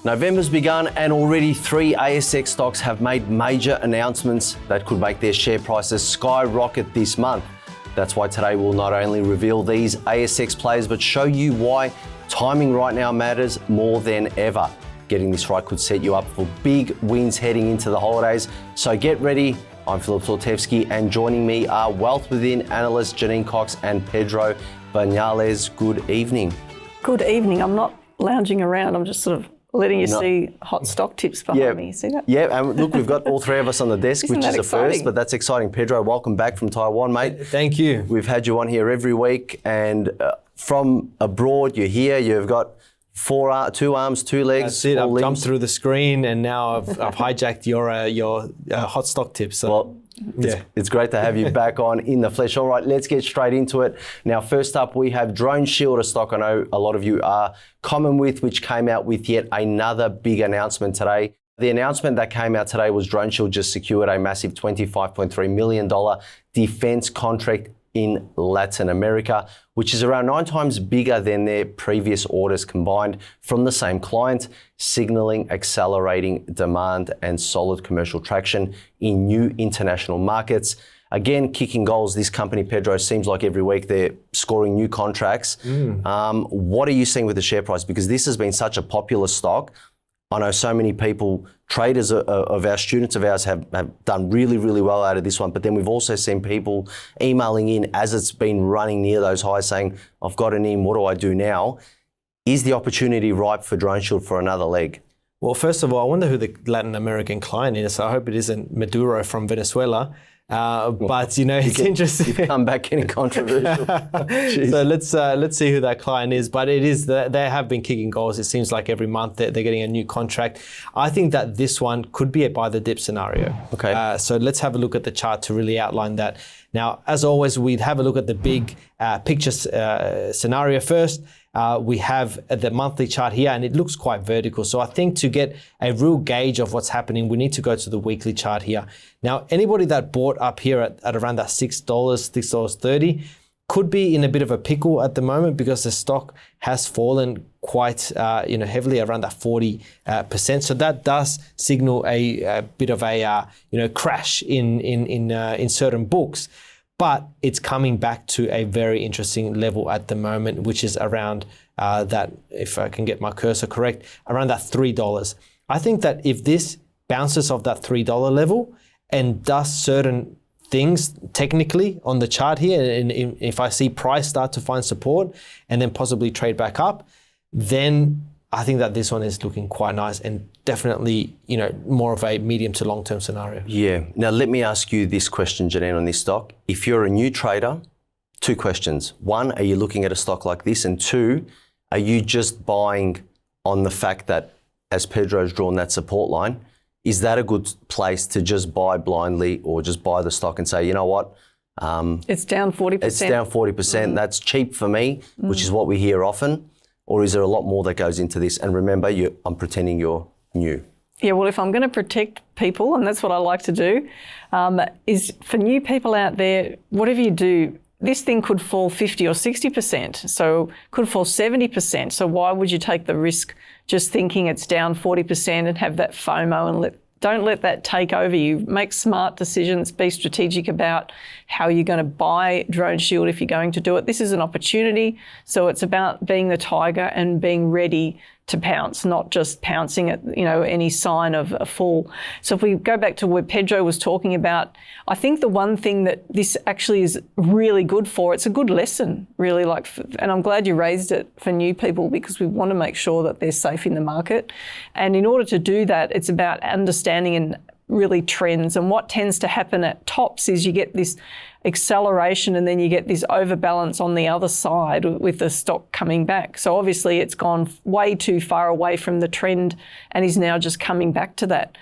November's begun and already 3 ASX stocks have made major announcements that could make their share prices skyrocket this month. That's why today we'll not only reveal these ASX players, but show you why timing right now matters more than ever. Getting this right could set you up for big wins heading into the holidays. So get ready. I'm Philip Zlotevsky, and joining me are Wealth Within analysts Janine Cox and Pedro Banales. Good evening. Good evening. I'm not lounging around. I'm just sort of letting you see hot stock tips behind me. You see that? Yeah, and look, we've got all three of us on the desk, which is a first, but that's exciting. Pedro, welcome back from Taiwan, mate. Thank you. We've had you on here every week, and from abroad, you're here. You've got two arms, two legs. That's it. I've jumped through the screen, and now I've hijacked your hot stock tips. So. Well, it's great to have you back on in the flesh. All right, let's get straight into it. Now, first up, we have DroneShield, a stock I know a lot of you are common with, which came out with yet another big announcement today. The announcement that came out today was DroneShield just secured a massive $25.3 million defense contract in Latin America, which is around 9 times bigger than their previous orders combined from the same client, signaling accelerating demand and solid commercial traction in new international markets. Again, kicking goals, this company, Pedro, seems like every week they're scoring new contracts. What are you seeing with the share price? Because this has been such a popular stock. I know so many people, traders of our students of ours have done really, really well out of this one. But then we've also seen people emailing in as it's been running near those highs saying, I've got an in, what do I do now? Is the opportunity ripe for DroneShield for another leg? Well, first of all, I wonder who the Latin American client is. I hope it isn't Maduro from Venezuela. But you know, it's interesting. You've come back getting controversial. So let's see who that client is. But it is they have been kicking goals. It seems like every month they're getting a new contract. I think that this one could be a buy the dip scenario. Okay. So let's have a look at the chart to really outline that. Now, as always, we'd have a look at the big picture scenario first. We have the monthly chart here, and it looks quite vertical. So I think to get a real gauge of what's happening, we need to go to the weekly chart here. Now, anybody that bought up here at around that $6, $6.30, could be in a bit of a pickle at the moment because the stock has fallen quite heavily, around that 40%. So that does signal a bit of a crash in certain books. But it's coming back to a very interesting level at the moment, which is around that, if I can get my cursor correct, around that $3. I think that if this bounces off that $3 level and does certain things technically on the chart here, and if I see price start to find support and then possibly trade back up, then I think that this one is looking quite nice and definitely, more of a medium to long-term scenario. Yeah. Now, let me ask you this question, Janine, on this stock. If you're a new trader, 2 questions. 1, are you looking at a stock like this? And 2, are you just buying on the fact that, as Pedro's drawn that support line, is that a good place to just buy blindly or just buy the stock and say, you know what? It's down 40%. It's down 40%. That's cheap for me, which is what we hear often. Or is there a lot more that goes into this? And remember, I'm pretending you're new. Yeah, well, if I'm going to protect people, and that's what I like to do, is for new people out there, whatever you do, this thing could fall 50 or 60%, so could fall 70%. So why would you take the risk just thinking it's down 40% and have that FOMO and don't let that take over you. Make smart decisions, be strategic about how you're going to buy DroneShield if you're going to do it. This is an opportunity, so it's about being the tiger and being ready to pounce, not just pouncing at any sign of a fall. So if we go back to where Pedro was talking about, I think the one thing that this actually is really good for, it's a good lesson, really, and I'm glad you raised it for new people because we want to make sure that they're safe in the market. And in order to do that, it's about understanding and really trends. And what tends to happen at tops is you get this acceleration and then you get this overbalance on the other side with the stock coming back. So obviously it's gone way too far away from the trend and is now just coming back to that.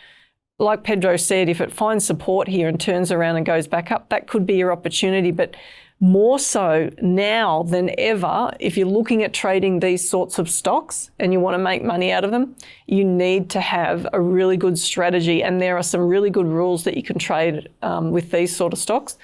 Like Pedro said, if it finds support here and turns around and goes back up, that could be your opportunity. But more so now than ever, if you're looking at trading these sorts of stocks and you want to make money out of them, you need to have a really good strategy. And there are some really good rules that you can trade with these sort of stocks.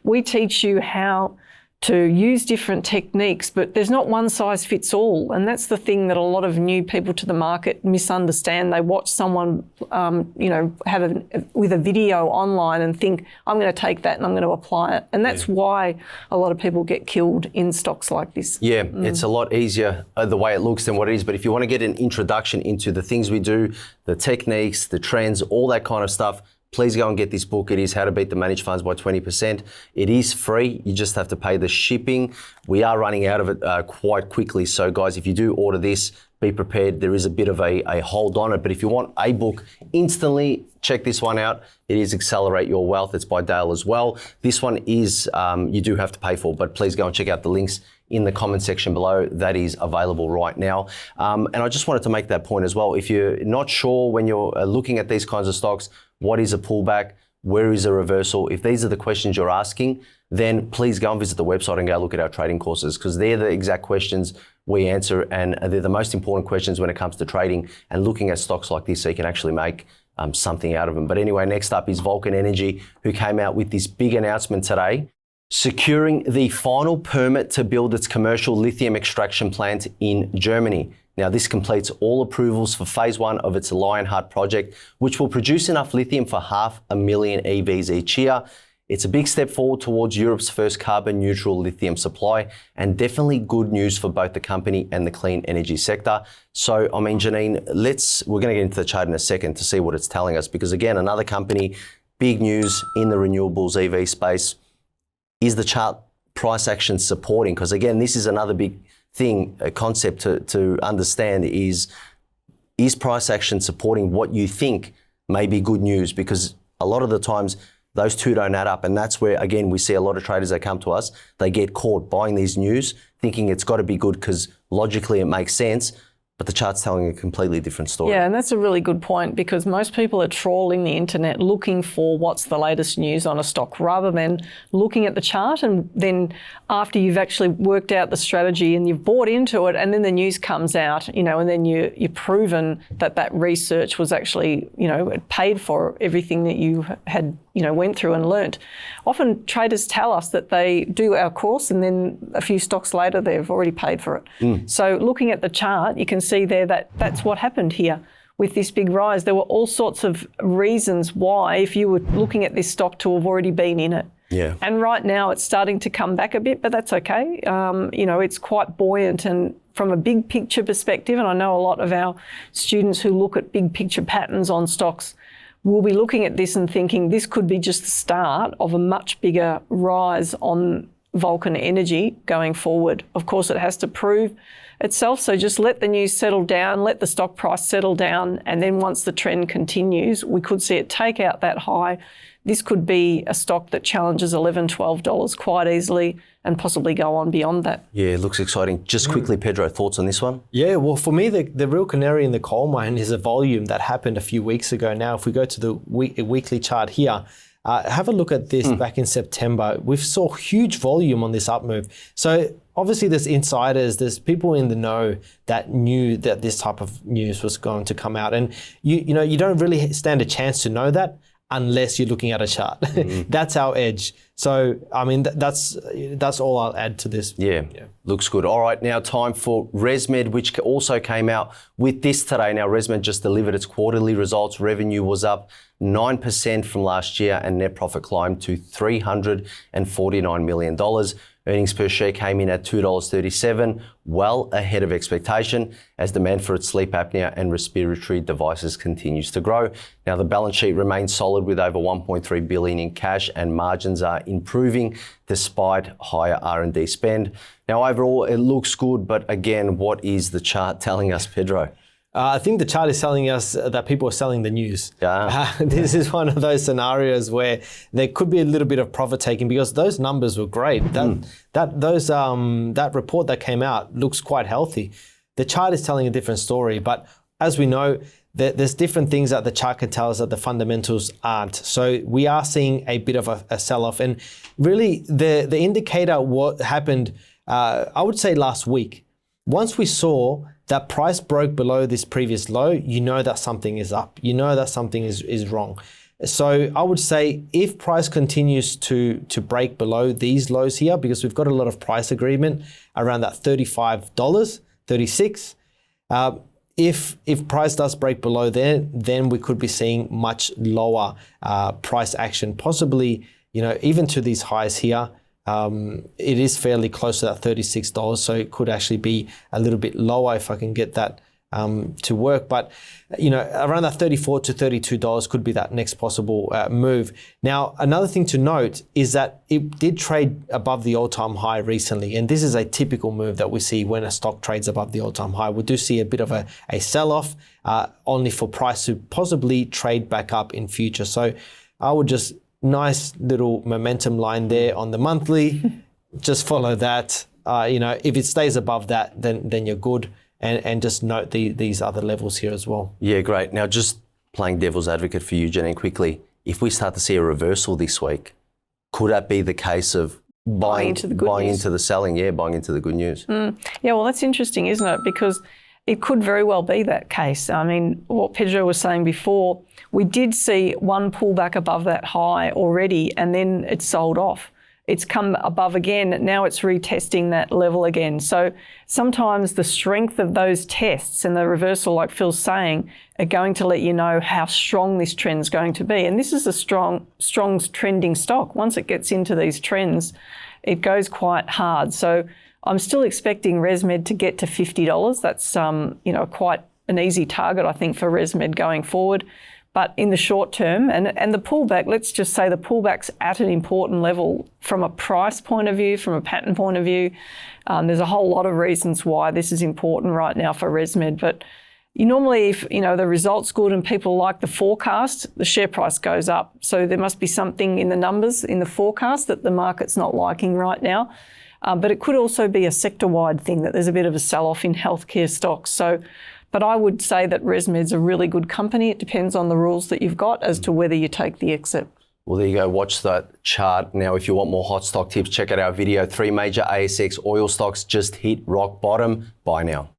We teach you how to use different techniques, but there's not one size fits all. And that's the thing that a lot of new people to the market misunderstand. They watch someone, with a video online and think, I'm going to take that and I'm going to apply it. And that's why a lot of people get killed in stocks like this. Yeah, it's a lot easier the way it looks than what it is. But if you want to get an introduction into the things we do, the techniques, the trends, all that kind of stuff, please go and get this book. It is How to Beat the Managed Funds by 20%. It is free. You just have to pay the shipping. We are running out of it quite quickly. So guys, if you do order this, be prepared. There is a bit of a hold on it. But if you want a book instantly, check this one out. It is Accelerate Your Wealth. It's by Dale as well. This one is, you do have to pay for, but please go and check out the links in the comment section below. That is available right now. And I just wanted to make that point as well. If you're not sure when you're looking at these kinds of stocks, what is a pullback? Where is a reversal? If these are the questions you're asking, then please go and visit the website and go look at our trading courses, because they're the exact questions we answer, and they're the most important questions when it comes to trading and looking at stocks like this so you can actually make something out of them. But anyway, next up is Vulcan Energy, who came out with this big announcement today, securing the final permit to build its commercial lithium extraction plant in Germany. Now, this completes all approvals for phase 1 of its Lionheart project, which will produce enough lithium for 500,000 EVs each year. It's a big step forward towards Europe's first carbon neutral lithium supply, and definitely good news for both the company and the clean energy sector. So, I mean, Janine, we're going to get into the chart in a second to see what it's telling us, because again, another company, big news in the renewables EV space. Is the chart price action supporting? Because again, this is another big thing, a concept to understand is price action supporting what you think may be good news? Because a lot of the times those two don't add up. And that's where, again, we see a lot of traders that come to us, they get caught buying these news, thinking it's got to be good because logically it makes sense, but the chart's telling a completely different story. Yeah, and that's a really good point, because most people are trawling the internet looking for what's the latest news on a stock, rather than looking at the chart, and then after you've actually worked out the strategy and you've bought into it, and then the news comes out, and then you're proven that research was actually, it paid for everything that you had, went through and learnt. Often traders tell us that they do our course and then a few stocks later they've already paid for it. So looking at the chart, you can see there that that's what happened here with this big rise. There were all sorts of reasons why, if you were looking at this stock, to have already been in it. Yeah. And right now it's starting to come back a bit, but that's okay. It's quite buoyant, and from a big picture perspective, and I know a lot of our students who look at big picture patterns on stocks will be looking at this and thinking this could be just the start of a much bigger rise on Vulcan Energy going forward. Of course, it has to prove itself, so just let the news settle down, let the stock price settle down, and then once the trend continues, we could see it take out that high. This could be a stock that challenges $11, $12 quite easily and possibly go on beyond that. Yeah, it looks exciting. Just quickly, Pedro, thoughts on this one? Yeah, well, for me, the real canary in the coal mine is a volume that happened a few weeks ago. Now, if we go to the weekly chart here, have a look at this back in September. We saw huge volume on this up move. So obviously there's insiders, there's people in the know that knew that this type of news was going to come out. And you don't really stand a chance to know that unless you're looking at a chart. That's our edge. So, I mean, that's all I'll add to this. Yeah, looks good. All right, now time for Resmed, which also came out with this today. Now, Resmed just delivered its quarterly results. Revenue was up 9% from last year, and net profit climbed to $349 million. Earnings per share came in at $2.37, well ahead of expectation, as demand for its sleep apnea and respiratory devices continues to grow. Now, the balance sheet remains solid with over $1.3 billion in cash, and margins are improving despite higher R&D spend. Now, overall, it looks good, but again, what is the chart telling us, Pedro? I think the chart is telling us that people are selling the news. Yeah. This is one of those scenarios where there could be a little bit of profit taking, because those numbers were great. That report that came out looks quite healthy. The chart is telling a different story, but as we know, there's different things that the chart can tell us that the fundamentals aren't. So we are seeing a bit of a sell-off, and really the indicator what happened, I would say last week. Once we saw that price broke below this previous low, you know that something is up. You know that something is wrong. So I would say if price continues to break below these lows here, because we've got a lot of price agreement around that $35, $36. If price does break below there, then we could be seeing much lower price action, possibly, even to these highs here. It is fairly close to that $36, so it could actually be a little bit lower if I can get that to work. But around that $34 to $32 could be that next possible move. Now, another thing to note is that it did trade above the all-time high recently, and this is a typical move that we see when a stock trades above the all-time high. We do see a bit of a sell-off, only for price to possibly trade back up in future. So I would just nice little momentum line there on the monthly. Just follow that. If it stays above that, then you're good. And just note these other levels here as well. Yeah, great. Now, just playing devil's advocate for you, Janine, quickly, if we start to see a reversal this week, could that be the case of buying into the selling? Yeah, buying into the good news. Yeah, well, that's interesting, isn't it? Because it could very well be that case. I mean, what Pedro was saying before, we did see one pullback above that high already, and then it sold off. It's come above again. Now it's retesting that level again. So sometimes the strength of those tests and the reversal, like Phil's saying, are going to let you know how strong this trend's going to be. And this is a strong trending stock. Once it gets into these trends, it goes quite hard. So I'm still expecting Resmed to get to $50. That's quite an easy target, I think, for Resmed going forward. But in the short term, and the pullback, let's just say the pullback's at an important level from a price point of view, from a pattern point of view. There's a whole lot of reasons why this is important right now for Resmed. But normally, if the result's good and people like the forecast, the share price goes up. So there must be something in the numbers, in the forecast, that the market's not liking right now. But it could also be a sector-wide thing, that there's a bit of a sell-off in healthcare stocks. But I would say that Resmed's a really good company. It depends on the rules that you've got as to whether you take the exit. Well, there you go. Watch that chart. Now, if you want more hot stock tips, check out our video. 3 major ASX oil stocks just hit rock bottom. Buy now.